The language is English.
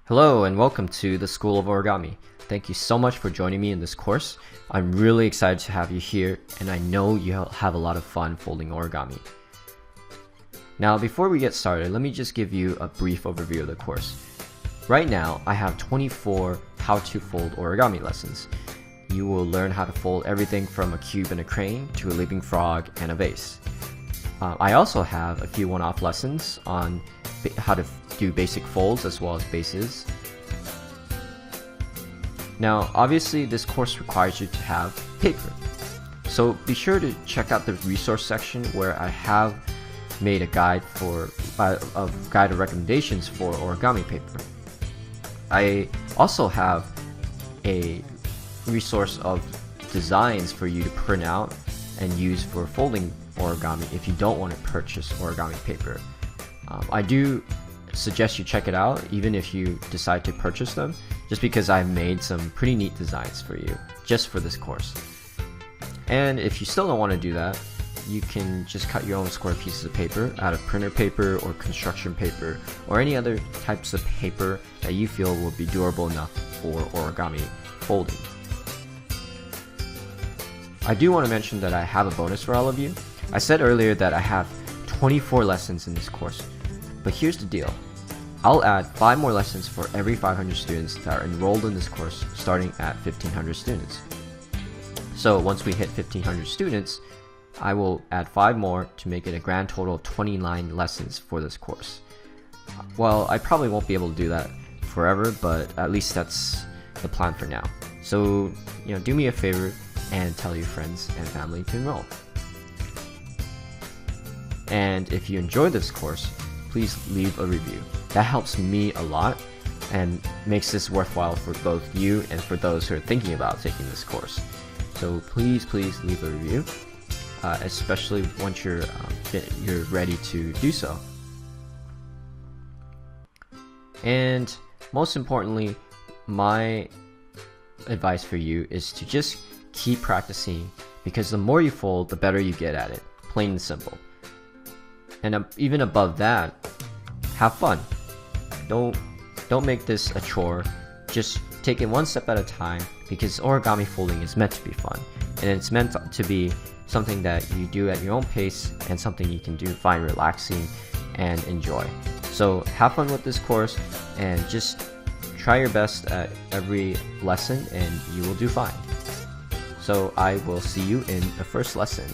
Hello and welcome to the School of Origami. Thank you so much for joining me in this course. I'm really excited to have you here, and I know you'll have a lot of fun folding origami. Now, before we get started, let me just give you a brief overview of the course. Right now, I have 24 how to fold origami lessons. You will learn how to fold everything from a cube and a crane to a living frog and a vase. I also have a few one-off lessons on how to do basic folds as well as bases. Now, obviously this course requires you to have paper. So be sure to check out the resource section where I have made a guide of recommendations for origami paper. I also have a resource of designs for you to print out and use for folding origami if you don't want to purchase origami paper. I do suggest you check it out even if you decide to purchase them, just because I've made some pretty neat designs for you just for this course. And if you still don't want to do that, you can just cut your own square pieces of paper out of printer paper or construction paper or any other types of paper that you feel will be durable enough for origami folding. I do want to mention that I have a bonus for all of you. I said earlier that I have 24 lessons in this course, but here's the deal. I'll add 5 more lessons for every 500 students that are enrolled in this course starting at 1,500 students. So once we hit 1,500 students, I will add 5 more to make it a grand total of 29 lessons for this course. Well, I probably won't be able to do that forever, but at least that's the plan for now. So, do me a favor and tell your friends and family to enroll. And if you enjoy this course, please leave a review. That helps me a lot and makes this worthwhile for both you and for those who are thinking about taking this course. So please leave a review, especially once you're ready to do so. And most importantly, my advice for you is to just keep practicing, because the more you fold, the better you get at it, plain and simple. And even above that, have fun. Don't make this a chore. Just take it one step at a time, because origami folding is meant to be fun, and it's meant to be something that you do at your own pace and something you can find relaxing and enjoy. So have fun with this course and just try your best at every lesson and you will do fine. So I will see you in the first lesson.